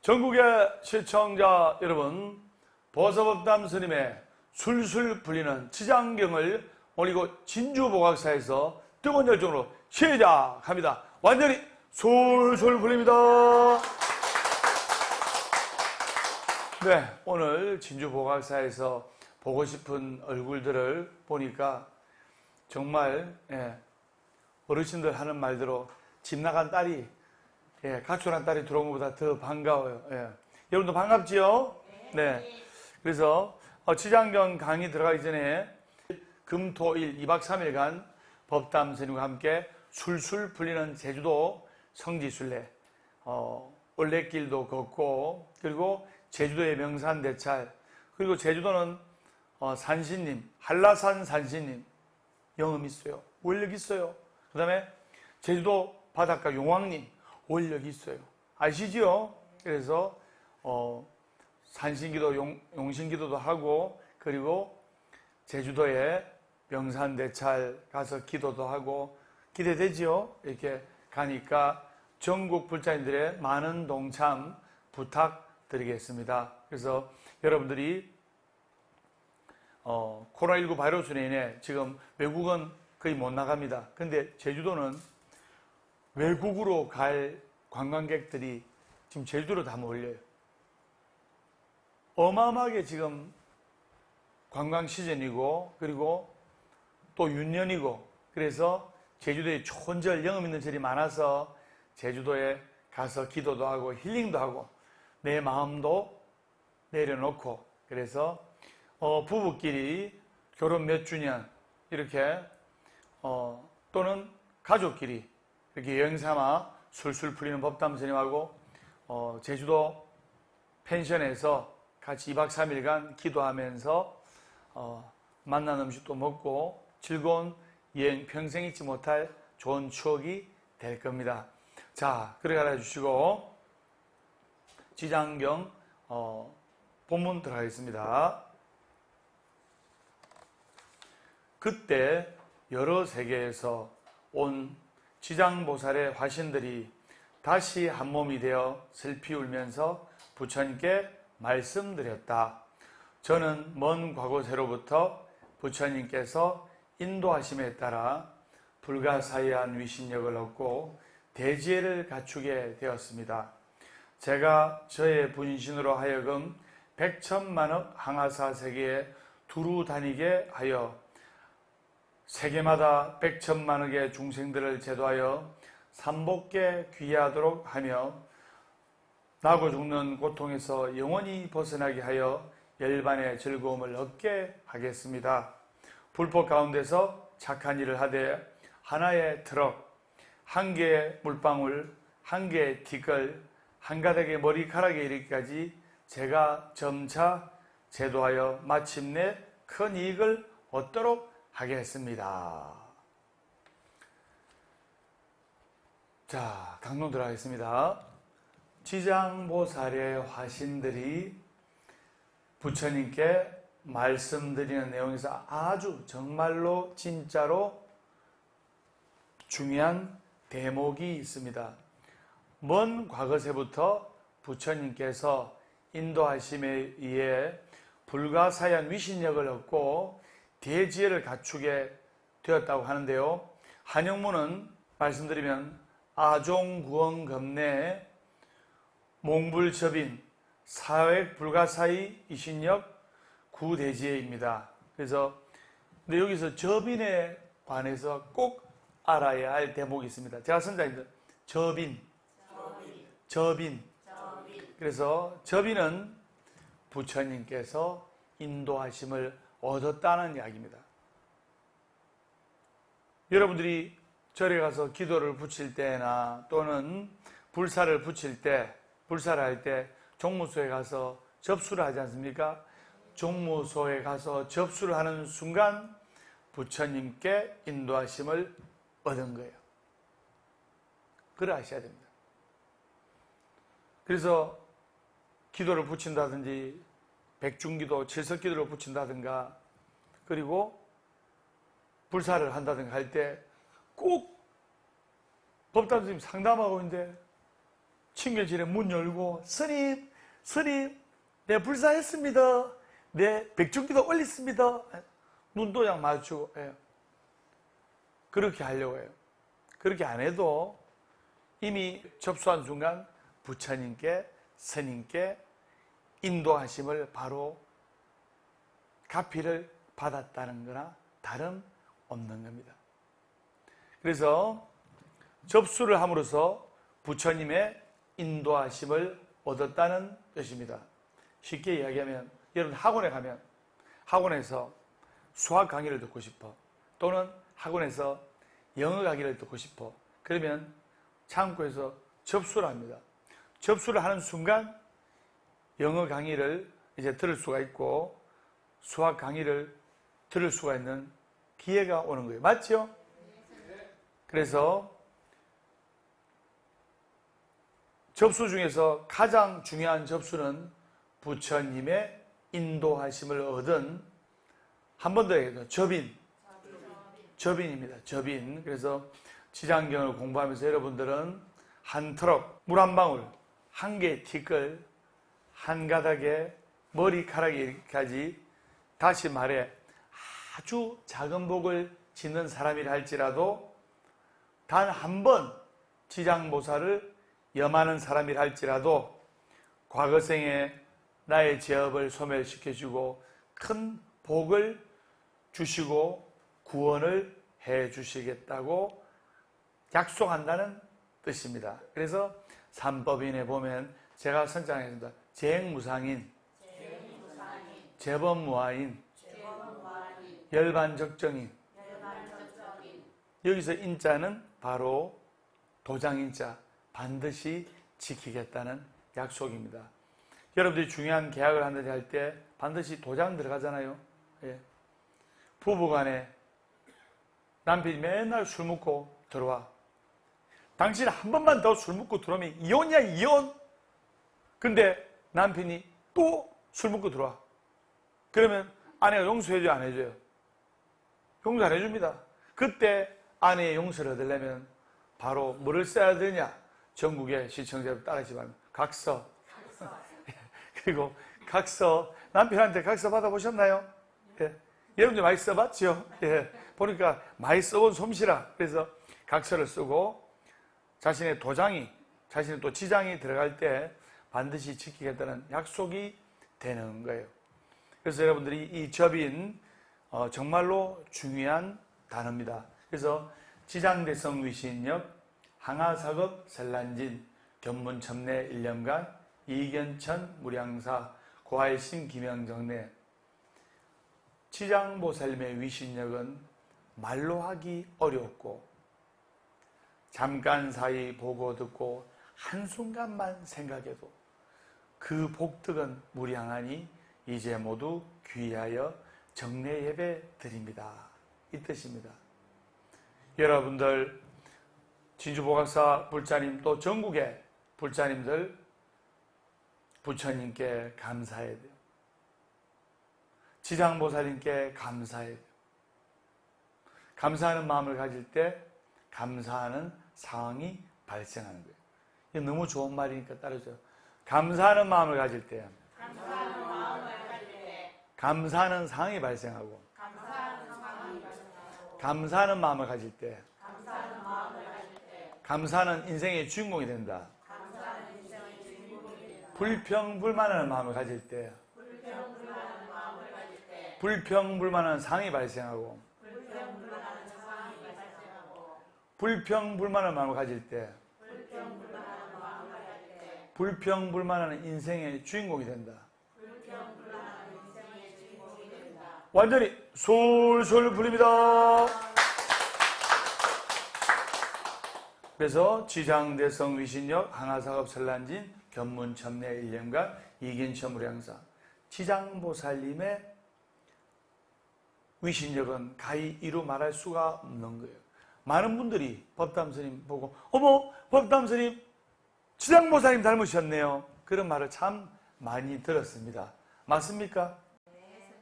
전국의 시청자 여러분, 보서법담 스님의 술술 불리는 지장경을 오늘 이곳 진주보각사에서 뜨거운 열정으로 시작합니다. 완전히 술술 불립니다. 네, 오늘 진주보각사에서 보고 싶은 얼굴들을 보니까 정말 어르신들 하는 말대로 집 나간 딸이 가출한 딸이 들어온 것보다 더 반가워요. 여러분도 반갑지요? 네. 그래서 지장경 강의 들어가기 전에 금, 토, 일 2박 3일간 법담 스님과 함께 술술 풀리는 제주도 성지순례, 올레길도 걷고, 그리고 제주도의 명산대찰, 그리고 제주도는 산신님, 한라산 산신님 영음 있어요. 원력 있어요. 그 다음에 제주도 바닷가 용왕님 원력이 있어요. 아시지요? 그래서 산신기도, 용신기도도 하고, 그리고 제주도에 명산대찰 가서 기도도 하고, 기대되지요? 이렇게 가니까 전국 불자인들의 많은 동참 부탁드리겠습니다. 그래서 여러분들이 코로나19 바이러스로 인해 지금 외국은 거의 못 나갑니다. 근데 제주도는 외국으로 갈 관광객들이 지금 제주도로 다 몰려요. 어마어마하게 지금 관광 시즌이고, 그리고 또 윤년이고, 그래서 제주도에 좋은 절, 영음 있는 절이 많아서 제주도에 가서 기도도 하고 힐링도 하고 내 마음도 내려놓고, 그래서 부부끼리 결혼 몇 주년 이렇게 또는 가족끼리 이렇게 여행 삼아 술술 풀리는 법담 스님하고 제주도 펜션에서 같이 2박 3일간 기도하면서 맛난 음식도 먹고 즐거운 여행, 평생 잊지 못할 좋은 추억이 될 겁니다. 자, 그래 가라 주시고 지장경 본문 들어가겠습니다. 그때 여러 세계에서 온 지장보살의 화신들이 다시 한 몸이 되어 슬피 울면서 부처님께 말씀드렸다. 저는 먼 과거세로부터 부처님께서 인도하심에 따라 불가사의한 위신력을 얻고 대지혜를 갖추게 되었습니다. 제가 저의 분신으로 하여금 백천만억 항하사 세계에 두루 다니게 하여 세계마다 백천만억의 중생들을 제도하여 삼복계 귀하도록 하며 나고 죽는 고통에서 영원히 벗어나게 하여 열반의 즐거움을 얻게 하겠습니다. 불법 가운데서 착한 일을 하되 하나의 트럭, 한 개의 물방울, 한 개의 티끌, 한 가닥의 머리카락에 이르기까지 제가 점차 제도하여 마침내 큰 이익을 얻도록 하겠습니다. 자, 강론 들어가겠습니다. 지장보살의 화신들이 부처님께 말씀드리는 내용에서 아주 정말로 진짜로 중요한 대목이 있습니다. 먼 과거세부터 부처님께서 인도하심에 의해 불가사의한 위신력을 얻고 대지혜를 갖추게 되었다고 하는데요. 한영문은 말씀드리면 아종구원검내 몽불접인 사획 불가사의 이신력 구대지혜입니다. 그래서 근데 여기서 접인에 관해서 꼭 알아야 할 대목이 있습니다. 제가 선자님들 접인. 그래서 접인은 부처님께서 인도하심을 얻었다는 이야기입니다. 여러분들이 절에 가서 기도를 붙일 때나 또는 불사를 붙일 때, 불사를 할 때 종무소에 가서 접수를 하지 않습니까? 종무소에 가서 접수를 하는 순간 부처님께 인도하심을 얻은 거예요. 그래 하셔야 됩니다. 그래서 기도를 붙인다든지 백중기도, 칠석기도를 붙인다든가 그리고 불사를 한다든가 할 때 꼭 법담 스님 상담하고 있는데 친교실에 문 열고 스님, 스님, 네 불사했습니다. 네 백중기도 올렸습니다. 눈도장 맞추고 그렇게 하려고 해요. 그렇게 안 해도 이미 접수한 순간 부처님께, 스님께 인도하심을 바로 가피를 받았다는 거나 다름없는 겁니다. 그래서 접수를 함으로써 부처님의 인도하심을 얻었다는 뜻입니다. 쉽게 이야기하면 여러분 학원에 가면 학원에서 수학 강의를 듣고 싶어, 또는 학원에서 영어 강의를 듣고 싶어, 그러면 창구에서 접수를 합니다. 접수를 하는 순간 영어 강의를 이제 들을 수가 있고 수학 강의를 들을 수가 있는 기회가 오는 거예요. 맞죠? 그래서 접수 중에서 가장 중요한 접수는 부처님의 인도하심을 얻은, 한 번 더 얘기해요. 접인입니다. 접인. 그래서 지장경을 공부하면서 여러분들은 한 트럭 물 한 방울, 한 개의 티끌, 한 가닥의 머리카락까지, 다시 말해 아주 작은 복을 짓는 사람이라 할지라도, 단 한 번 지장보살을 염하는 사람이라 할지라도 과거생에 나의 죄업을 소멸시켜주고 큰 복을 주시고 구원을 해 주시겠다고 약속한다는 뜻입니다. 그래서 삼법인에 보면 제가 선장했습니다. 재행무상인, 재범무아인, 열반적정인. 여기서 인자는 바로 도장인자, 반드시 지키겠다는 약속입니다. 여러분들이 중요한 계약을 한다든지 할 때 반드시 도장 들어가잖아요. 예. 부부간에 남편이 맨날 술 먹고 들어와. 당신 한 번만 더 술 먹고 들어오면 이혼이야, 이혼. 근데 남편이 또 술 먹고 들어와. 그러면 아내가 용서해줘요, 안 해줘요? 용서 안 해줍니다. 그때 아내의 용서를 얻으려면 바로 뭐를 써야 되냐? 전국의 시청자 여러분 따라하지 말고 각서. 그리고 각서, 남편한테 각서 받아보셨나요? 예. 여러분들 많이 써봤죠? 예. 보니까 많이 써본 솜씨라. 그래서 각서를 쓰고 자신의 도장이, 자신의 또 지장이 들어갈 때 반드시 지키겠다는 약속이 되는 거예요. 그래서 여러분들이 이 접인 정말로 중요한 단어입니다. 그래서 지장대성 위신역, 항하사급 설란진, 견문첨내 1년간, 이견천 무량사, 고할심 기명정내. 지장보살님의 위신역은 말로 하기 어렵고 잠깐 사이 보고 듣고 한순간만 생각해도 그 복덕은 무량하니 이제 모두 귀하여 정례 예배 드립니다. 이 뜻입니다. 여러분들 진주보각사 불자님, 또 전국의 불자님들 부처님께 감사해야 돼요. 지장보살님께 감사해야 돼요. 감사하는 마음을 가질 때 감사하는 상황이 발생하는 거예요. 이게 너무 좋은 말이니까 따라줘요. 감사하는 마음을 가질 때 감사하는 상황이 발생하고, 감사하는 마음을 가질 때 감사하는 인생의 주인공이 된다. 불평불만하는 마음을 가질 때 불평불만한 상황이 발생하고, 불평불만한 마음을 가질 때 불평불만한 인생의 주인공이 된다. 완전히 솔솔 불립니다. 그래서 지장대성 위신역, 항하사급 설란진, 견문첨내 1년간, 이견천 무량사. 지장보살님의 위신역은 가히 이루 말할 수가 없는 거예요. 많은 분들이 법담스님 보고 어머, 법담스님 지장보살님 닮으셨네요. 그런 말을 참 많이 들었습니다. 맞습니까?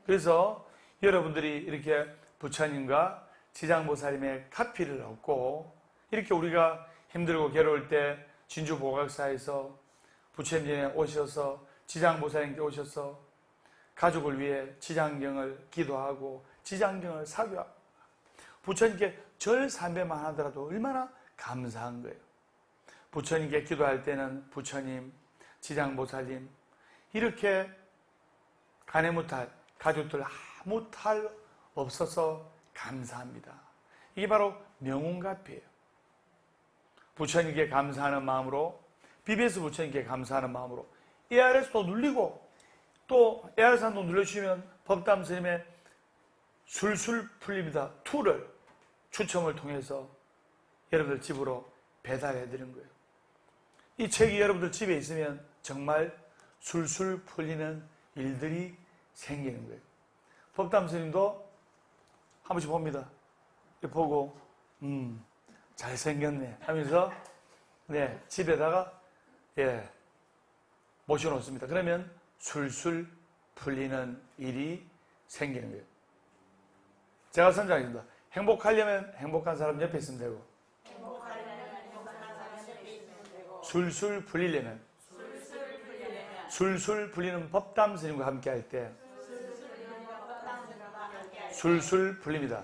그래서 여러분들이 이렇게 부처님과 지장보살님의 카피를 얻고, 이렇게 우리가 힘들고 괴로울 때 진주보각사에서 부처님에 오셔서 지장보살님께 오셔서 가족을 위해 지장경을 기도하고 지장경을 사교하고 부처님께 절 3배만 하더라도 얼마나 감사한 거예요. 부처님께 기도할 때는 부처님, 지장보살님 이렇게 가네무탈 가족들 아무 탈 없어서 감사합니다. 이게 바로 명운갑이에요. 부처님께 감사하는 마음으로 BBS 부처님께 감사하는 마음으로 ARS도 눌리고 또 ARS도 눌러주시면 법담 스님의 술술 풀립니다 2를 추첨을 통해서 여러분들 집으로 배달해 드리는 거예요. 이 책이 여러분들 집에 있으면 정말 술술 풀리는 일들이 생기는 거예요. 법담 스님도 한 번씩 봅니다. 보고 잘생겼네 하면서 네, 집에다가 모셔놓습니다. 그러면 술술 풀리는 일이 생기는 거예요. 제가 선장입니다. 행복하려면 행복한 사람 옆에 있으면 되고 술술 풀리려면 술술 풀리는 법담 스님과 함께 할 때 술술 풀립니다.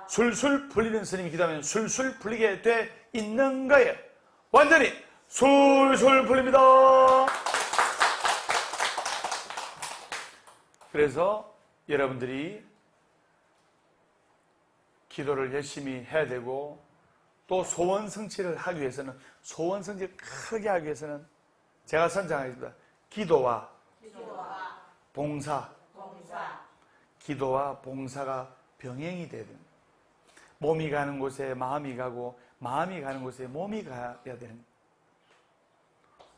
술술 풀리는 스님이 기도하면 술술 풀리게 돼 있는 거예요. 완전히 술술 풀립니다. 그래서 여러분들이 기도를 열심히 해야 되고 또 소원 성취를 하기 위해서는 소원 성취를 크게 하기 위해서는 제가 선장하겠습니다. 기도와 봉사. 기도와 봉사가 병행이 돼야 됩니다. 몸이 가는 곳에 마음이 가고 마음이 가는 곳에 몸이 가야 되는 거예요.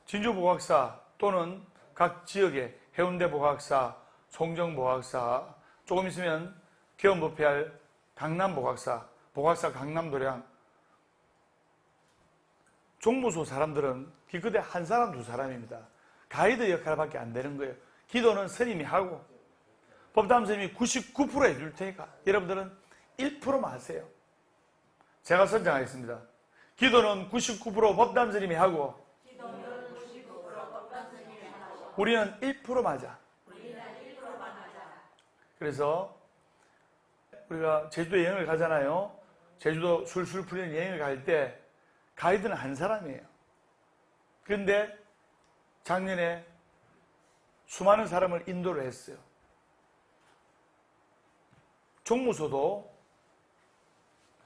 진주보각사 또는 각 지역의 해운대보각사, 송정보각사, 조금 있으면 개원법회할 강남보각사, 보각사 강남도량, 종무소 사람들은 기껏해 한 사람 두 사람입니다. 가이드 역할밖에 안 되는 거예요. 기도는 스님이 하고 법담 스님이 99% 해줄 테니까 여러분들은 1%만 하세요. 제가 선정하겠습니다. 기도는 99% 법담 스님이 하고 우리는 1%만 하자. 그래서 우리가 제주도 여행을 가잖아요. 제주도 술술 풀리는 여행을 갈 때 가이드는 한 사람이에요. 그런데 작년에 수많은 사람을 인도를 했어요. 종무소도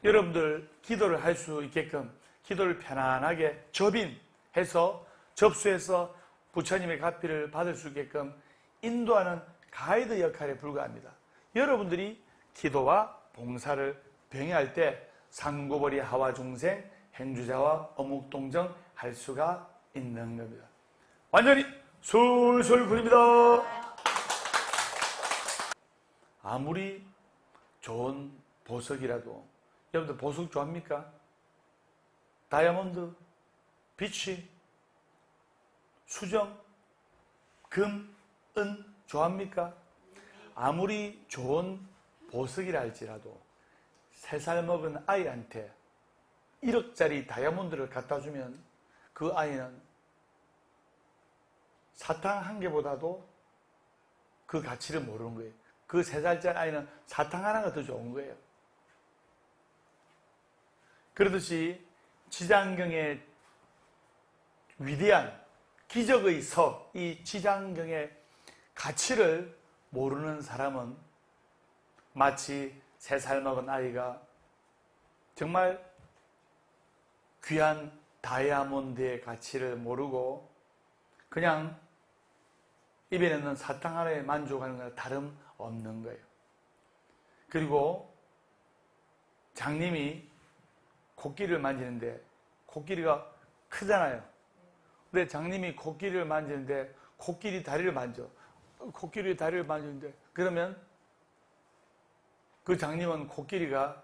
여러분들 기도를 할 수 있게끔 기도를 편안하게 접인해서 접수해서 부처님의 가피를 받을 수 있게끔 인도하는 가이드 역할에 불과합니다. 여러분들이 기도와 봉사를 병행할 때 상고벌이 하와 중생, 행주자와 어묵동정 할 수가 있는 겁니다. 완전히 술술 풀립니다. 아무리 좋은 보석이라도 여러분들 보석 좋아합니까? 다이아몬드, 비치, 수정, 금, 은 좋아합니까? 아무리 좋은 보석이라 할지라도 3살 먹은 아이한테 1억짜리 다이아몬드를 갖다 주면 그 아이는 사탕 한 개보다도 그 가치를 모르는 거예요. 그 3살짜리 아이는 사탕 하나가 더 좋은 거예요. 그러듯이 지장경의 위대한 기적의 서, 이 지장경의 가치를 모르는 사람은 마치 3살 먹은 아이가 정말 귀한 다이아몬드의 가치를 모르고 그냥 입에 넣는 사탕 하나에 만족하는 거나 다름없는 거예요. 그리고 장님이 코끼리를 만지는데 코끼리가 크잖아요. 근데 장님이 코끼리를 만지는데 코끼리 다리를 만져. 코끼리 다리를 만지는데 그러면 그 장님은 코끼리가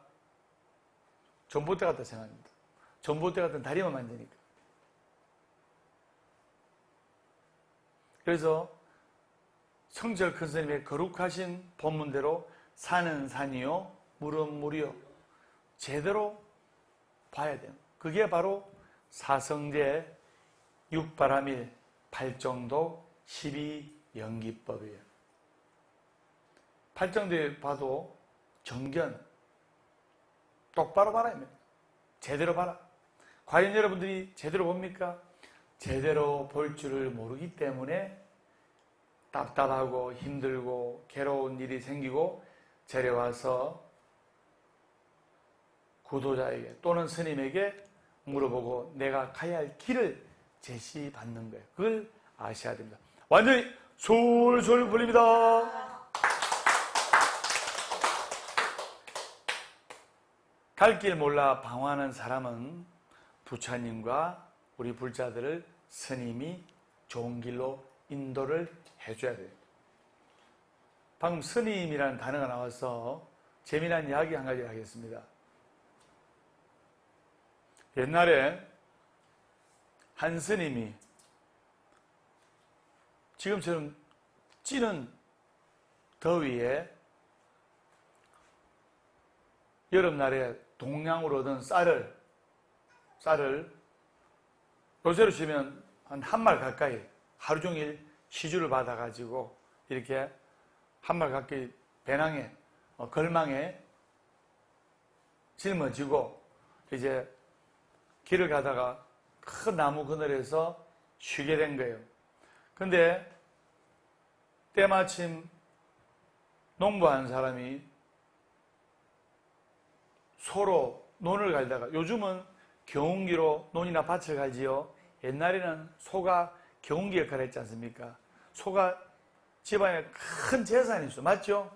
전봇대 같다 생각합니다. 전봇대 같은 다리만 만지니까. 그래서 성철 큰 스님의 거룩하신 본문대로 산은 산이요 물은 물이요 제대로 봐야 돼요. 그게 바로 사성제, 육바라밀, 팔정도, 12연기법이에요. 팔정도에 봐도 정견, 똑바로 봐라. 제대로 봐라. 과연 여러분들이 제대로 봅니까? 제대로 볼 줄을 모르기 때문에 답답하고 힘들고 괴로운 일이 생기고 절에 와서 구도자에게 또는 스님에게 물어보고 내가 가야 할 길을 제시받는 거예요. 그걸 아셔야 됩니다. 완전히 솔솔 풀립니다. 갈 길 몰라 방황하는 사람은 부처님과 우리 불자들을 스님이 좋은 길로 인도를 해줘야 돼요. 방금 스님이라는 단어가 나와서 재미난 이야기 한 가지 하겠습니다. 옛날에 한 스님이 지금처럼 찌는 더위에 여름날에 동량으로 얻은 쌀을 요새로 치면 한 말 가까이 하루 종일 시주를 받아가지고 이렇게 한 말 가까이 배낭에 걸망에 짊어지고 이제 길을 가다가 큰 나무 그늘에서 쉬게 된 거예요. 근데 때마침 농부한 사람이 소로 논을 갈다가, 요즘은 경운기로 논이나 밭을 갈지요. 옛날에는 소가 경운기 역할을 했지 않습니까? 소가 집안에 큰 재산이 있어. 맞죠?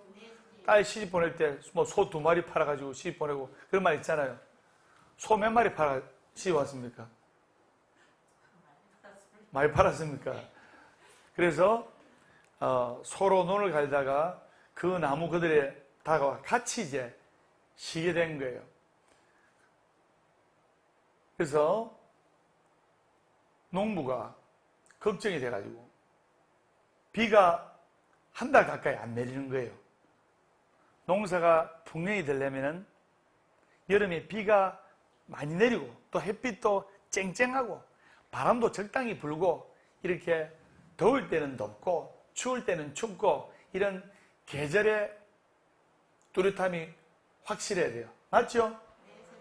딸 시집 보낼 때 뭐 소 2마리 팔아가지고 시집 보내고 그런 말 있잖아요. 소 몇 마리 팔아 시집 왔습니까? 많이 팔았습니까? 그래서 소로 논을 갈다가 그 나무 그들에 다가와 같이 이제 쉬게 된 거예요. 그래서 농부가 걱정이 돼가지고 비가 한 달 가까이 안 내리는 거예요. 농사가 풍년이 되려면 여름에 비가 많이 내리고 또 햇빛도 쨍쨍하고 바람도 적당히 불고 이렇게 더울 때는 덥고 추울 때는 춥고 이런 계절의 뚜렷함이 확실해야 돼요. 맞죠?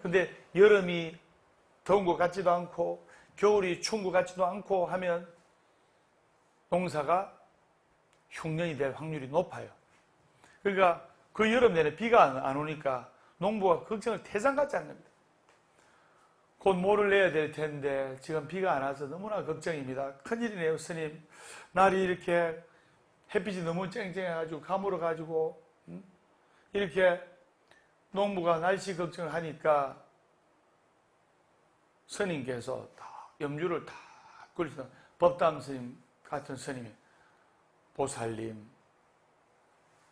근데 여름이 더운 것 같지도 않고 겨울이 추운 것 같지도 않고 하면 농사가 흉년이 될 확률이 높아요. 그러니까 그 여름 내내 비가 안 오니까 농부가 걱정을 태산같이 한 겁니다. 곧 모를 내야 될 텐데 지금 비가 안 와서 너무나 걱정입니다. 큰일이네요, 스님. 날이 이렇게 햇빛이 너무 쨍쨍해가지고 가물어가지고 이렇게 농부가 날씨 걱정을 하니까 스님께서 다 염주를 다 끓이시던 법담 스님 같은 스님이 보살님,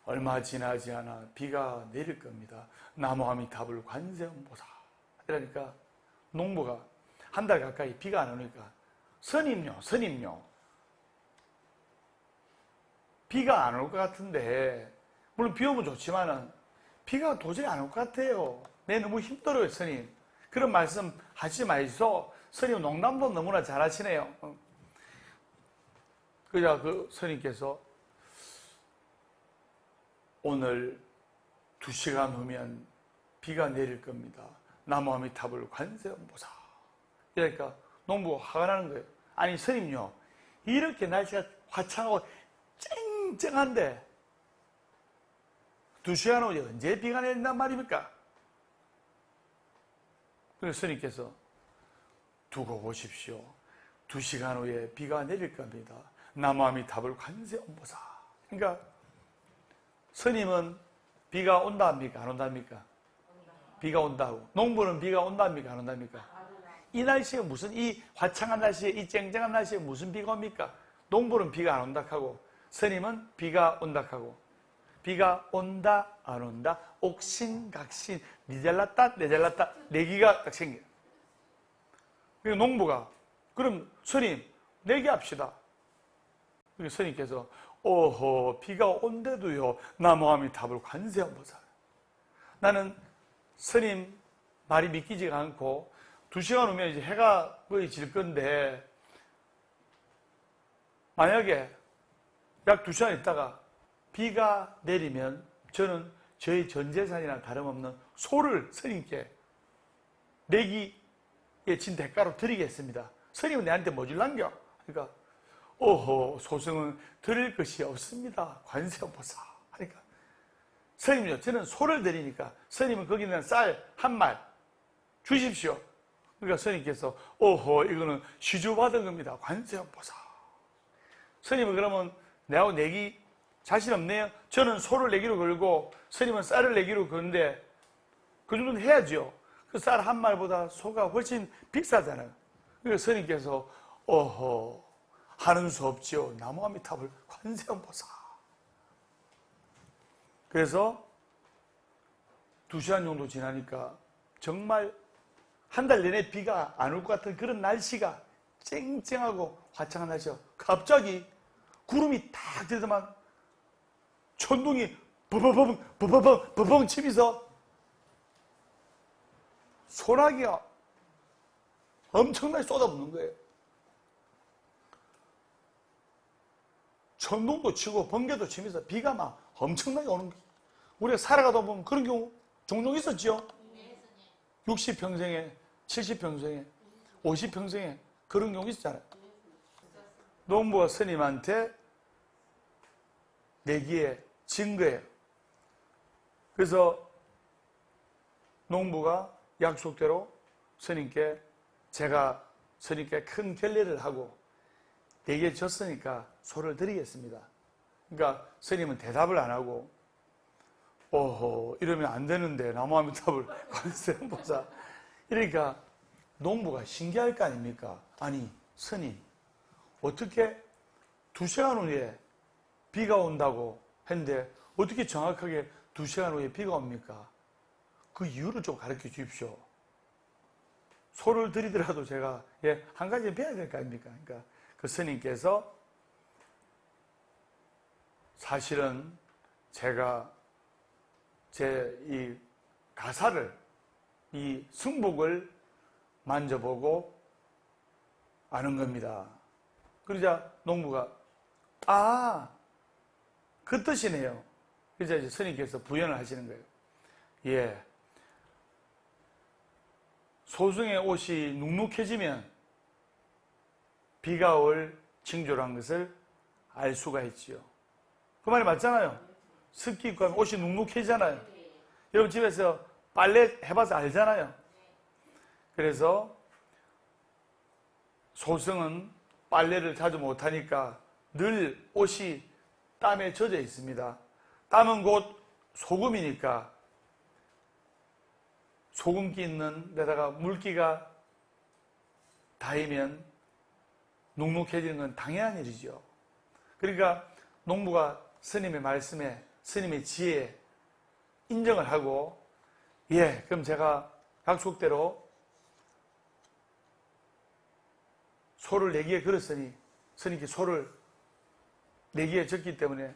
얼마 지나지 않아 비가 내릴 겁니다. 나무아미타불 관세음보살. 그러니까 농부가 한 달 가까이 비가 안 오니까 스님요 비가 안 올 것 같은데, 물론 비 오면 좋지만은 비가 도저히 안 올 것 같아요. 내 너무 힘들어요, 스님. 그런 말씀 하지 마이소. 스님 농담도 너무나 잘하시네요. 그러자 그 스님께서 오늘 2시간 후면 비가 내릴 겁니다. 나무아미타불 관세음보살. 그러니까 농부가 화가 나는 거예요. 아니 스님요, 이렇게 날씨가 화창하고 쨍쨍한데 2시간 후에 언제 비가 내린단 말입니까? 그래서 스님께서 두고 보십시오. 2시간 후에 비가 내릴 겁니다. 나무아미타불 관세음보살. 그러니까 스님은 비가 온다 합니까? 안 온답니까? 비가 온다고. 농부는 비가 온답니까? 안 온답니까? 이 날씨에 무슨, 이 화창한 날씨에, 이 쨍쨍한 날씨에 무슨 비가 옵니까? 농부는 비가 안 온다 하고 스님은 비가 온다 하고, 비가 온다 안 온다 옥신각신 니 잘났다 내 잘났다 내기가 딱 생겨요. 그리고 농부가 그럼 스님 내기합시다. 그리고 스님께서 오호, 비가 온데도요 나무아미타불 관세음보살. 나는 스님 말이 믿기지가 않고 2시간 후면 이제 해가 거의 질 건데, 만약에 약 2시간 있다가 비가 내리면 저는 저희 전 재산이나 다름없는 소를 스님께 내기에 진 대가로 드리겠습니다. 스님은 내한테 뭐 줄란겨? 그러니까 오호, 소승은 드릴 것이 없습니다. 관세음보살 하니까 스님요, 저는 소를 드리니까 스님은 거기 있는 쌀 한 말 주십시오. 그러니까 스님께서 오호, 이거는 시주받은 겁니다. 관세음보살. 스님은 그러면 내하고 내기 자신 없네요. 저는 소를 내기로 걸고 스님은 쌀을 내기로 거는데 그 정도는 해야죠. 그 쌀 한 말보다 소가 훨씬 비싸잖아요. 그래서 스님께서 어허, 하는 수 없지요. 나무아미타불 관세음보살. 그래서 2시간 정도 지나니까 정말 한 달 내내 비가 안 올 것 같은 그런 날씨가 쨍쨍하고 화창한 날씨가 갑자기 구름이 탁 들더만 천둥이 버버벙 치면서 소나기가 엄청나게 쏟아붓는 거예요. 천둥도 치고 번개도 치면서 비가 막 엄청나게 오는 거예요. 우리가 살아가다 보면 그런 경우 종종 있었죠. 60평생에 70평생에 50평생에 그런 경우 있었잖아요. 농부가 스님한테 내기에 진 거예요. 그래서 농부가 약속대로 제가 스님께 큰 결례를 하고 내기에 졌으니까 소를 드리겠습니다. 그러니까 스님은 대답을 안 하고 오호, 이러면 안 되는데 나무아미타불 관세음보살. 이러니까 농부가 신기할 거 아닙니까? 아니 스님, 어떻게 2시간 후에 비가 온다고 했는데 어떻게 정확하게 2시간 후에 비가 옵니까? 그 이유를 좀 가르쳐 주십시오. 소를 드리더라도 제가 한 가지 배워야 될 거 아닙니까? 그러니까 그 스님께서 사실은 제가 제 이 가사를, 이 승복을 만져보고 아는 겁니다. 그러자 농부가 그 뜻이네요. 그러자 이제 스님께서 부연을 하시는 거예요. 예, 소승의 옷이 눅눅해지면 비가 올 징조를 한 것을 알 수가 있지요. 그 말이 맞잖아요. 습기 있고 하면 옷이 눅눅해지잖아요. 여러분 집에서 빨래 해봐서 알잖아요. 그래서 소승은 빨래를 자주 못하니까 늘 옷이 땀에 젖어 있습니다. 땀은 곧 소금이니까 소금기 있는 데다가 물기가 닿으면 눅눅해지는 건 당연한 일이죠. 그러니까 농부가 스님의 말씀에, 스님의 지혜에 인정을 하고, 그럼 제가 약속대로 소를 내기에 걸었으니 스님께 소를 내기에 졌기 때문에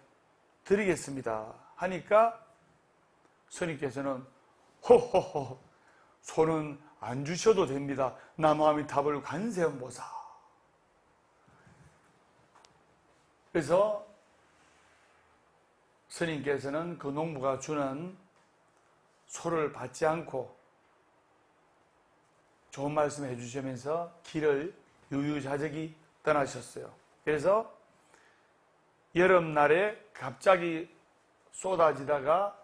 드리겠습니다 하니까 스님께서는 호호호, 소는 안 주셔도 됩니다. 나무아미타불 관세음보살. 그래서 스님께서는 그 농부가 주는 소를 받지 않고 좋은 말씀 해주시면서 길을 유유자적이 떠나셨어요. 그래서 여름날에 갑자기 쏟아지다가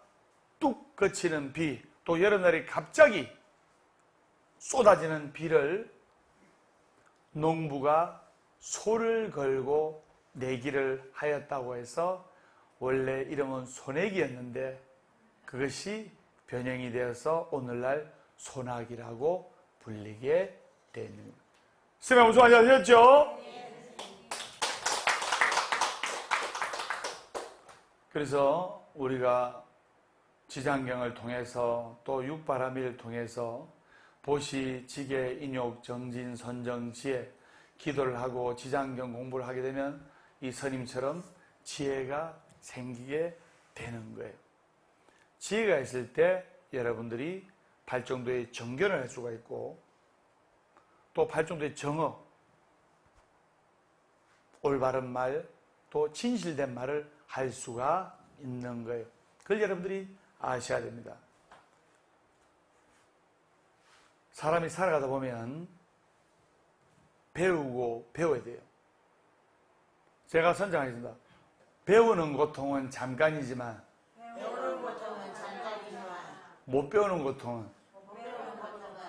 뚝 그치는 비, 또 여름날에 갑자기 쏟아지는 비를 농부가 소를 걸고 내기를 하였다고 해서 원래 이름은 소내기였는데 그것이 변형이 되어서 오늘날 소나기라고 불리게 되는 겁니다. 스님의 무슨 말인지 아셨죠? 그래서 우리가 지장경을 통해서 또 육바라밀을 통해서 보시, 지계, 인욕, 정진, 선정, 지혜 기도를 하고 지장경 공부를 하게 되면 이 스님처럼 지혜가 생기게 되는 거예요. 지혜가 있을 때 여러분들이 발정도의 정견을 할 수가 있고 또 발전도의 정어, 올바른 말, 또 진실된 말을 할 수가 있는 거예요. 그걸 여러분들이 아셔야 됩니다. 사람이 살아가다 보면 배우고 배워야 돼요. 제가 선장하겠습니다. 배우는 고통은 잠깐이지만 못 배우는 고통은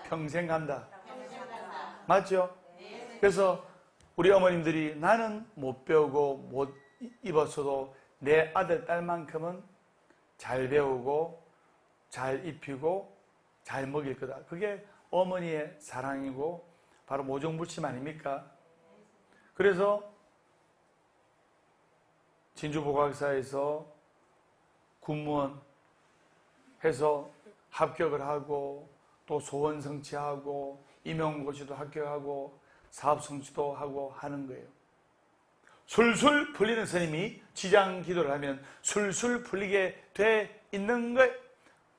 평생 간다. 맞죠? 그래서 우리 어머님들이 나는 못 배우고 못 입었어도 내 아들, 딸만큼은 잘 배우고 잘 입히고 잘 먹일 거다. 그게 어머니의 사랑이고 바로 모종불심 아닙니까? 그래서 진주보각사에서 군무원 해서 합격을 하고 또 소원 성취하고 임용고시도 합격하고 사업 성취도 하고 하는 거예요. 술술 풀리는 스님이 지장 기도를 하면 술술 풀리게 돼 있는 거예요.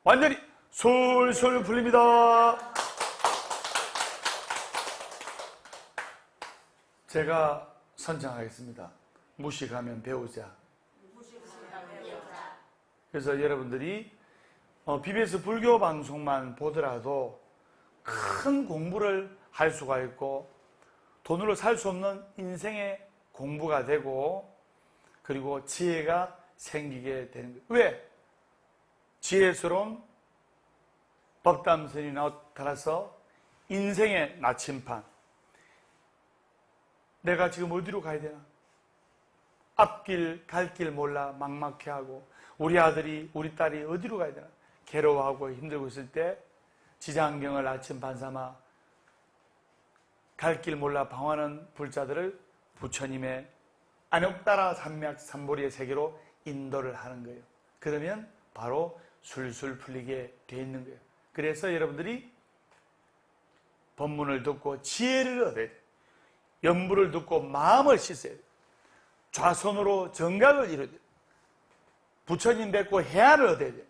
완전히 술술 풀립니다. 제가 선창하겠습니다. 무식하면 배우자. 그래서 여러분들이 BBS 불교 방송만 보더라도 큰 공부를 할 수가 있고 돈으로 살 수 없는 인생의 공부가 되고 그리고 지혜가 생기게 되는 거예요. 왜? 지혜스러운 법담선이 나타나서 인생의 나침판, 내가 지금 어디로 가야 되나? 앞길 갈 길 몰라 막막해하고 우리 아들이 우리 딸이 어디로 가야 되나 괴로워하고 힘들고 있을 때 지장경을 나침반 삼아 갈 길 몰라 방황하는 불자들을 부처님의 안욕따라 산맥 삼보리의 세계로 인도를 하는 거예요. 그러면 바로 술술 풀리게 돼 있는 거예요. 그래서 여러분들이 법문을 듣고 지혜를 얻어야 돼요. 연부를 듣고 마음을 씻어야 돼요. 좌선으로 정각을 이뤄야 돼요. 부처님 뵙고 해안을 얻어야 돼요.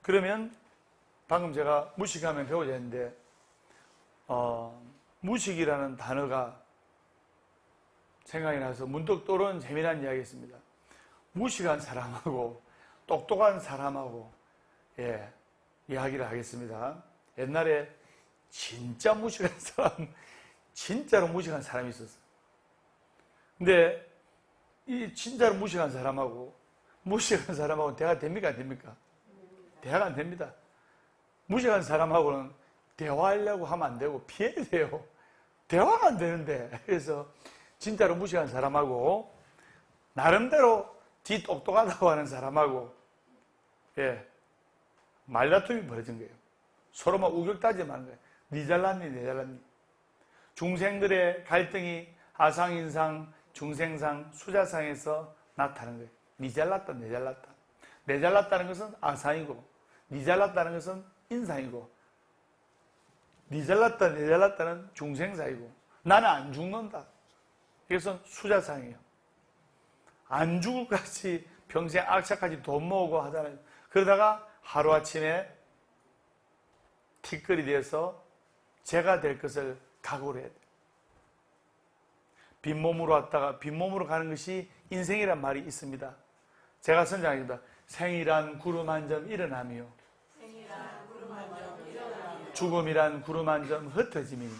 그러면 방금 제가 무식하면 배우자 했는데 무식이라는 단어가 생각이 나서 문득 떠오르는 재미난 이야기였습니다. 무식한 사람하고 똑똑한 사람하고 이야기를 하겠습니다. 옛날에 진짜 무식한 사람, 진짜로 무식한 사람이 있었어요. 근데 이 진짜로 무식한 사람하고 대화가 됩니까? 안 됩니까? 대화가 안 됩니다. 무식한 사람하고는 대화하려고 하면 안 되고 피해야 돼요. 대화가 안 되는데. 그래서 진짜로 무식한 사람하고 나름대로 뒤 똑똑하다고 하는 사람하고 말다툼이 벌어진 거예요. 서로 막 우격다짐 하는 거예요. 니 잘났니 내 잘났니. 중생들의 갈등이 아상인상, 중생상, 수자상에서 나타나는 거예요. 니 잘났다 내 잘났다. 내 잘났다는 것은 아상이고 니 잘났다는 것은 인상이고 니 잘났다 내 잘났다는 중생사이고 나는 안 죽는다. 이것은 수자상이에요. 안 죽을 것이 평생 악착같이 돈 모으고 하잖아요. 그러다가 하루아침에 티끌이 되어서 죄가 될 것을 각오를 해야 돼요. 빈몸으로 왔다가 빈몸으로 가는 것이 인생이란 말이 있습니다. 제가 선장합니다. 생이란 구름 한 점 일어나며 죽음이란 구름 한 점 흩어짐이니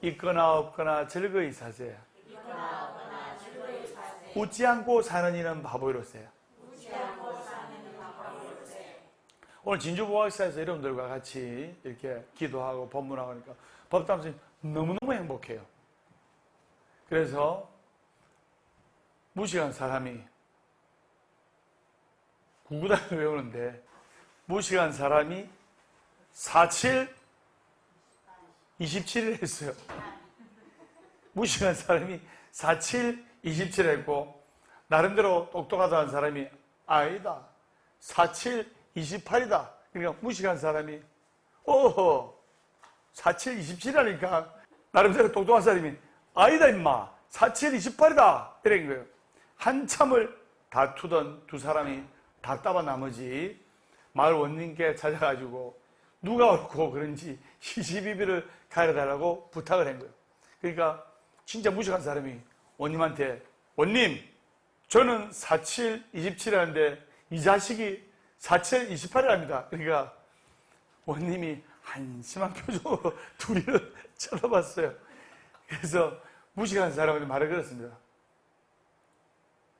있거나 없거나 즐거이 사세요. 웃지 않고 사는 이는 바보이로세요. 오늘 진주보학사에서 여러분들과 같이 이렇게 기도하고 법문하고 하니까 법담선생님 너무너무 행복해요. 그래서 무식한 사람이 구구단을 외우는데 무식한 사람이 47, 27을 했어요. 무식한 사람이 47, 27 했고 나름대로 똑똑하다는 사람이 아니다. 47, 28이다. 그러니까 무식한 사람이 47, 27이라니까 나름대로 똑똑한 사람이 아니다 임마. 47, 28이다. 이런 거예요. 한참을 다투던 두 사람이 답답한 나머지 마을 원님께 찾아가지고 누가 옳고 그런지 시시비비를 가려달라고 부탁을 한 거예요. 그러니까 진짜 무식한 사람이 원님한테, 원님, 저는 47, 27이라는데 이 자식이 47, 28이랍니다. 그러니까 원님이 한심한 표정으로 둘이를 쳐다봤어요. 그래서 무식한 사람한테 말을 걸었습니다.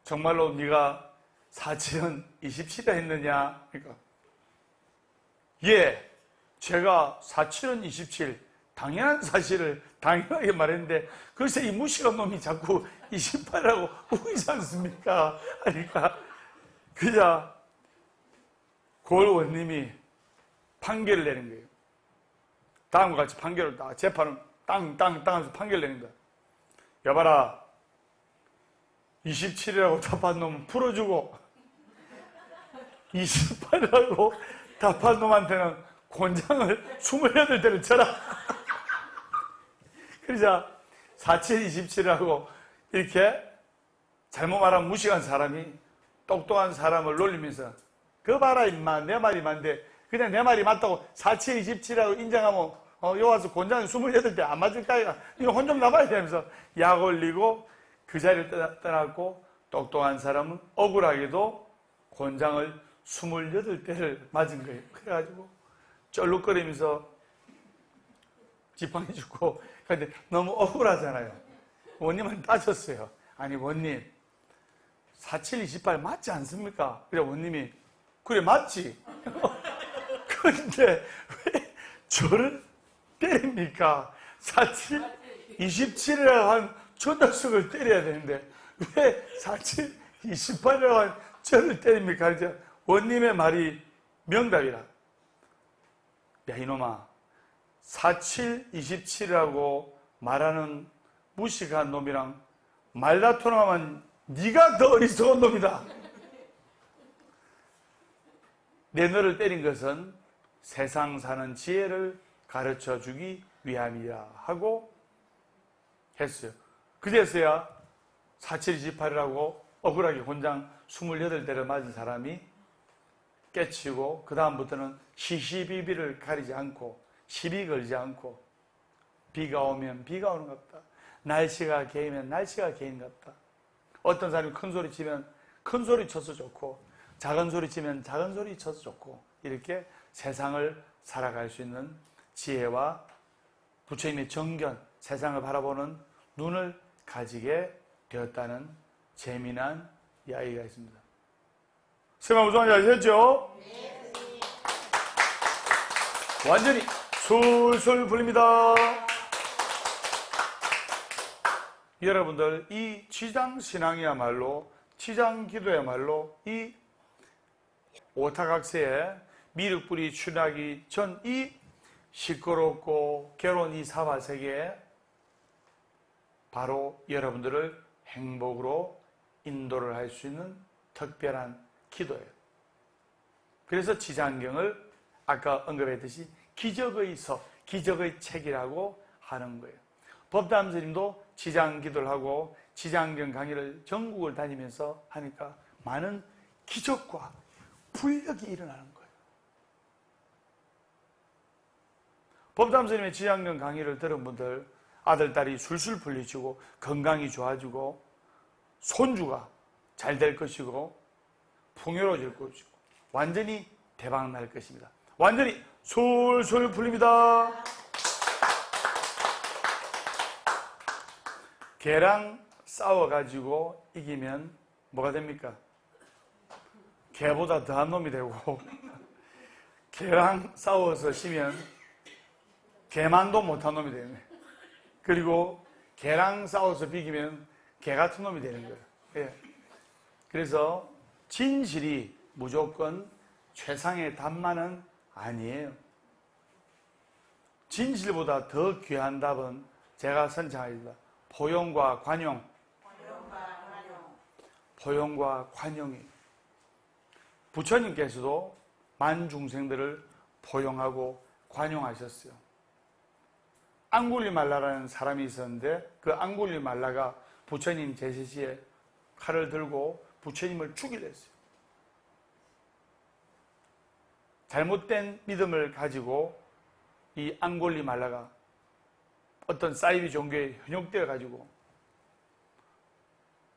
정말로 네가 47은 27이라 했느냐? 그러니까 예, 제가 47은 27, 당연한 사실을 당연하게 말했는데 글쎄 이 무식한 놈이 자꾸 28이라고 우기지 않습니까? 하니까 그자 고을 원님이 판결을 내는 거예요. 다음과 같이 판결을 딱 재판을 땅 하면서 판결을 내는 거야. 여봐라, 27이라고 답한 놈은 풀어주고 28이라고 답한 놈한테는 곤장을 28대를 쳐라. 그러자 47, 27이라고 이렇게 잘못 말하면 무식한 사람이 똑똑한 사람을 놀리면서 그 봐라 임마, 내 말이 맞는데 그냥 내 말이 맞다고 47, 27이라고 인정하면 요 와서 곤장이 28대 안 맞을까? 이거 혼 좀 나봐야 되면서 약 올리고 그 자리를 떠났고, 똑똑한 사람은 억울하게도 곤장을 28대를 맞은 거예요. 그래가지고 쩔룩거리면서 지팡이 죽고, 근데 너무 억울하잖아요. 원님한테 따졌어요. 아니 원님, 47, 28 맞지 않습니까? 그래 원님이 그래 맞지. 그런데 왜 저를 때립니까? 47, 27이라고 한 저 녀석을 때려야 되는데 왜 47, 28이라고 한 저를 때립니까? 그래서 원님의 말이 명답이라. 야 이놈아, 47, 27이라고 말하는 무식한 놈이랑 말다툼하면 네가 더 어리석은 놈이다. 내 너를 때린 것은 세상 사는 지혜를 가르쳐 주기 위함이라 하고 했어요. 그제서야 47, 28이라고 억울하게 곤장 28대를 맞은 사람이 깨치고 그 다음부터는 시시비비를 가리지 않고 시비 걸지 않고 비가 오면 비가 오는 것 같다. 날씨가 개이면 날씨가 개인 같다. 어떤 사람이 큰 소리 치면 큰 소리 쳐서 좋고 작은 소리 치면 작은 소리 쳐서 좋고 이렇게 세상을 살아갈 수 있는 지혜와 부처님의 정견, 세상을 바라보는 눈을 가지게 되었다는 재미난 이야기가 있습니다. 설마 무슨 말인지 아시겠죠? 네. 완전히 술술 풀립니다. 여러분들, 이 치장신앙이야말로, 치장기도야말로 이 오타각세에 미륵불이 출하기 전 이 시끄럽고 괴로운 이 사바세계에 바로 여러분들을 행복으로 인도를 할 수 있는 특별한 기도예요. 그래서 지장경을 아까 언급했듯이 기적의 서, 기적의 책이라고 하는 거예요. 법담 스님도 지장기도를 하고 지장경 강의를 전국을 다니면서 하니까 많은 기적과 불력이 일어나는 거예요. 법담 스님의 지장경 강의를 들은 분들, 아들, 딸이 술술 풀리시고 건강이 좋아지고 손주가 잘 될 것이고 풍요로워질 것이고 완전히 대박 날 것입니다. 완전히 술술 풀립니다. 개랑 싸워가지고 이기면 뭐가 됩니까? 개보다 더한 놈이 되고 개랑 싸워서 지면 개만도 못한 놈이 되는 거예요. 그리고 개랑 싸워서 비기면 개 같은 놈이 되는 거예요. 예. 그래서 진실이 무조건 최상의 답만은 아니에요. 진실보다 더 귀한 답은 제가 선창하겠습니다. 포용과 관용. 포용과 관용이. 부처님께서도 만중생들을 포용하고 관용하셨어요. 앙굴리말라라는 사람이 있었는데 그 앙굴리말라가 부처님 제시시에 칼을 들고 부처님을 죽이려 했어요. 잘못된 믿음을 가지고 이 앙골리말라가 어떤 사이비 종교에 현혹되어 가지고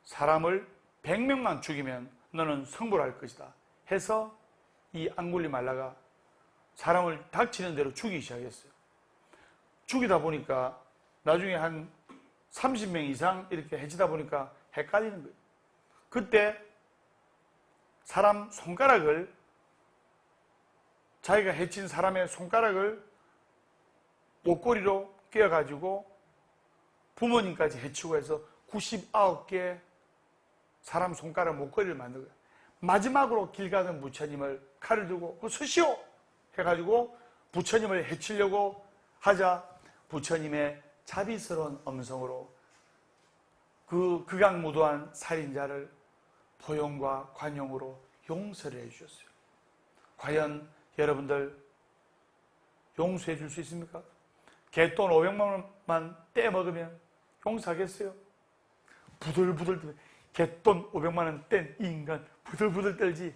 사람을 100명만 죽이면 너는 성불할 것이다 해서 이 앙골리말라가 사람을 닥치는 대로 죽이기 시작했어요. 죽이다 보니까 나중에 한 30명 이상 이렇게 해치다 보니까 헷갈리는 거예요. 그때 사람 손가락을, 자기가 해친 사람의 손가락을 목걸이로 꿰어가지고 부모님까지 해치고 해서 99개 사람 손가락 목걸이를 만든 거예요. 마지막으로 길 가던 부처님을 칼을 들고 서시오 해가지고 부처님을 해치려고 하자 부처님의 자비스러운 음성으로 그 극악무도한 살인자를 포용과 관용으로 용서를 해주셨어요. 과연 여러분들 용서해 줄 수 있습니까? 개돈 500만 원만 떼먹으면 용서하겠어요? 부들부들 떨, 개돈 500만 원 뗀 인간 부들부들 떨지.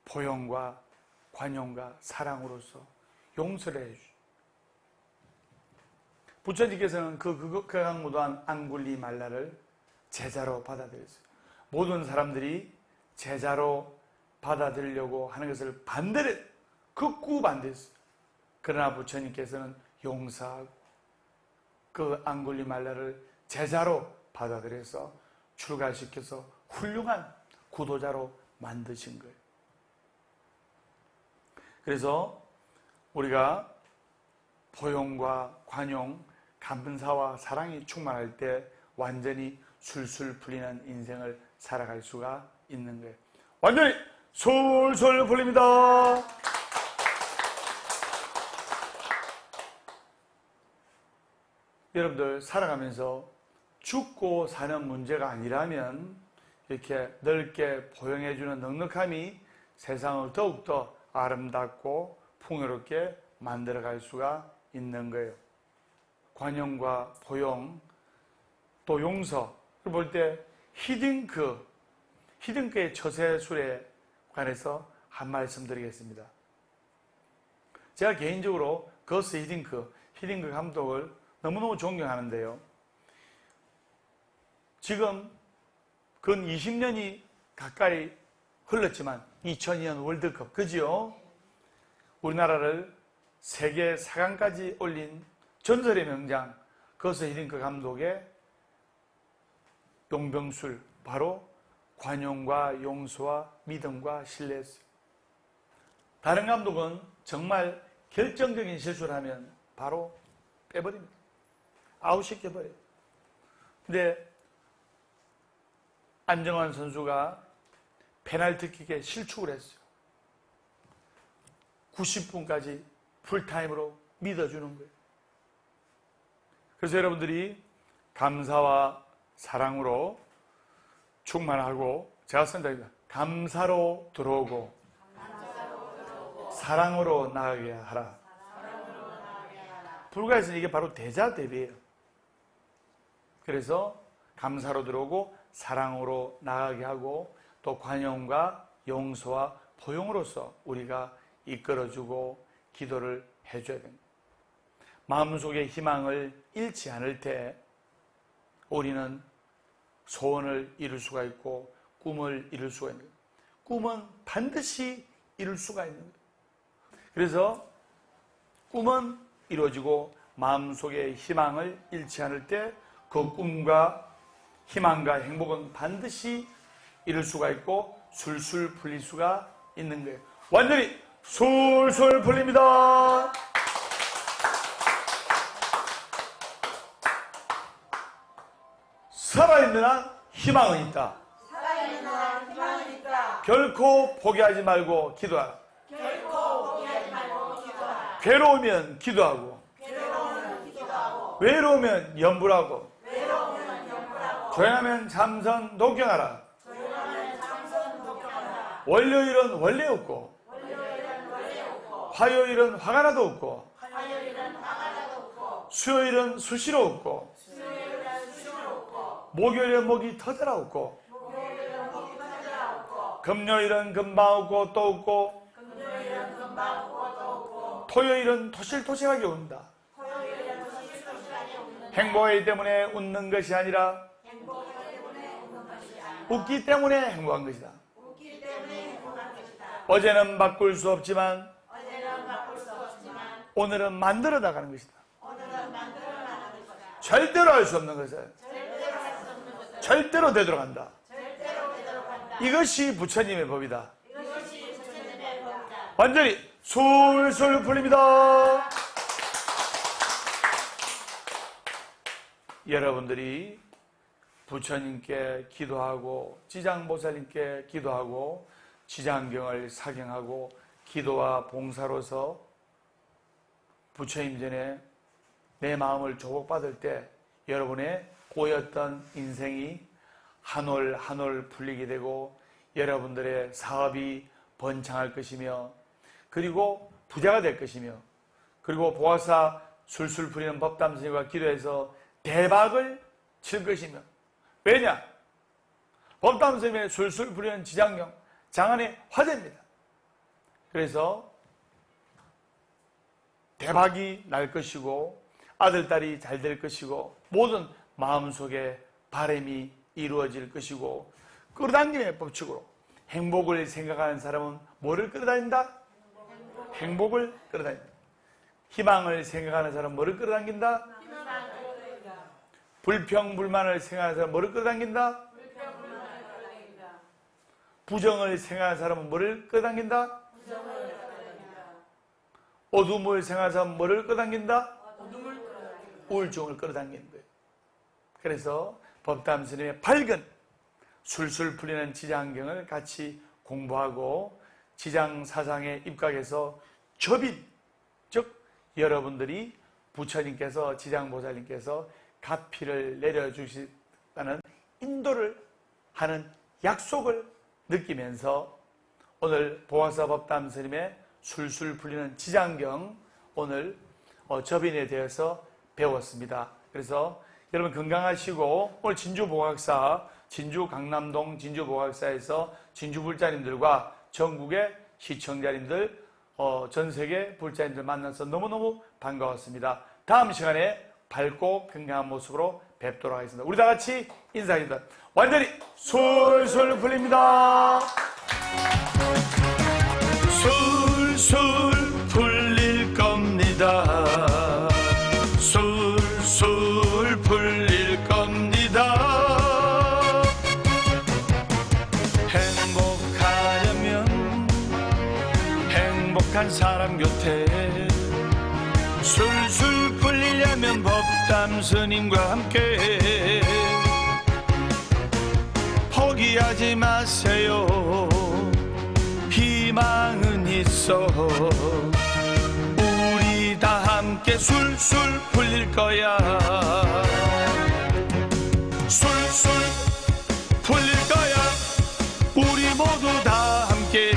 포용과 관용과 사랑으로서 용서를 해주죠. 부처님께서는 그 극악무도한 앙굴리말라를 제자로 받아들였어요. 모든 사람들이 제자로 받아들이려고 하는 것을 반대로 극구 반대했어요. 그러나 부처님께서는 용서하고 그 앙굴리말라를 제자로 받아들여서 출가시켜서 훌륭한 구도자로 만드신 거예요. 그래서 우리가 포용과 관용, 감사와 사랑이 충만할 때 완전히 술술 풀리는 인생을 살아갈 수가 있는 거예요. 완전히 술술 풀립니다. 여러분들 살아가면서 죽고 사는 문제가 아니라면 이렇게 넓게 포용해주는 넉넉함이 세상을 더욱더 아름답고 풍요롭게 만들어갈 수가 있는 거예요. 관용과 포용, 또 용서, 볼 때 히딩크의 처세술에 관해서 한 말씀 드리겠습니다. 제가 개인적으로 거스 히딩크 감독을 너무너무 존경하는데요. 지금 근 20년이 가까이 흘렀지만 2002년 월드컵, 그지요? 우리나라를 세계 4강까지 올린 전설의 명장 거스 히딩크 감독의 용병술, 바로 관용과 용서와 믿음과 신뢰였어요. 다른 감독은 정말 결정적인 실수를 하면 바로 빼버립니다. 아웃시켜버려요. 근데 안정환 선수가 페널티킥에 실축을 했어요. 90분까지 풀타임으로 믿어주는 거예요. 그래서 여러분들이 감사와 사랑으로 충만하고, 제가 쓴 답입니다. 감사로 들어오고 사랑으로 나가게 하라. 불가에서는 이게 바로 대자대비예요. 그래서 감사로 들어오고 사랑으로 나가게 하고 또 관용과 용서와 포용으로서 우리가 이끌어주고 기도를 해줘야 됩니다. 마음속에 희망을 잃지 않을 때 우리는 소원을 이룰 수가 있고 꿈을 이룰 수가 있는 거예요. 꿈은 반드시 이룰 수가 있는 거예요. 그래서 꿈은 이루어지고 마음속에 희망을 잃지 않을 때 그 꿈과 희망과 행복은 반드시 이룰 수가 있고 술술 풀릴 수가 있는 거예요. 완전히 술술 풀립니다. 살아있는 한 희망은 있다. 살아있는 한 희망은 있다. 결코 포기하지 말고 기도하라. 결코 포기하지 말고 기도하라. 괴로우면 기도하고, 괴로우면 기도하고, 외로우면 염불하고, 외로우면 염불하고, 조용하면 잠선 독경하라. 조용하면 잠선 독경하라. 월요일은 원래 없고, 월요일은 원래 없고, 화요일은 화가 나도 없고, 화요일은 화가 나도 없고, 수요일은 수시로 없고, 수요일은 수시로 없고, 목요일은 목이 터져라 없고, 목요일은 목이 터져라 없고, 금요일은 금방 없고 또 없고, 토요일은 토실토실하게 운다. 행복하기 때문에 웃는 것이 아니라 웃기 때문에 행복한 것이다. 어제는 바꿀 수 없지만 오늘은 만들어 나가는 것이다. 절대로 할 수 없는 것을 절대로 되돌아간다. 이것이 부처님의 법이다. 완전히 술술 풀립니다. 여러분들이 부처님께 기도하고 지장보살님께 기도하고 지장경을 사경하고 기도와 봉사로서 부처님 전에 내 마음을 조복받을 때 여러분의 꼬였던 인생이 한 올 한 올 풀리게 되고 여러분들의 사업이 번창할 것이며 그리고 부자가 될 것이며 그리고 보아사 술술 풀리는 법담스님과 기도해서 대박을 칠 것이며 왜냐? 법담스님의 술술 풀리는 지장경 장안의 화제입니다. 그래서 대박이 날 것이고 아들, 딸이 잘 될 것이고 모든 마음속에 바람이 이루어질 것이고 끌어당김의 법칙으로 행복을 생각하는 사람은 뭐를 끌어당긴다? 행복을 끌어당긴다. 희망을 생각하는 사람은 뭐를 끌어당긴다? 불평불만을 생각하는 사람은 뭐를 끌어당긴다? 부정을 생각하는 사람은 뭐를 끌어당긴다? 어둠을 생각하는 사람은 뭐를 끌어당긴다? 우울증을 끌어당기는 거예요. 그래서 법담스님의 밝은 술술 풀리는 지장경을 같이 공부하고 지장사상에 입각해서 접인, 즉 여러분들이 부처님께서 지장보살님께서 가피를 내려주시다는 인도를 하는 약속을 느끼면서 오늘 보아사 법담스님의 술술 풀리는 지장경 오늘 접인에 대해서 배웠습니다. 그래서 여러분 건강하시고 오늘 진주보각사 진주 강남동 진주보각사에서 진주 불자님들과 전국의 시청자님들 전세계 불자님들 만나서 너무너무 반가웠습니다. 다음 시간에 밝고 건강한 모습으로 뵙도록 하겠습니다. 우리 다 같이 인사드립니다. 완전히 술술 풀립니다. 술술 풀릴 겁니다. 술술 풀릴 겁니다. 행복하려면 행복한 사람 곁에 술술 풀리려면 법담 스님과 함께 포기하지 마세요. 희망은 있어. 우리 다 함께 술술 풀릴 거야. 술술 풀릴 거야. 우리 모두 다 함께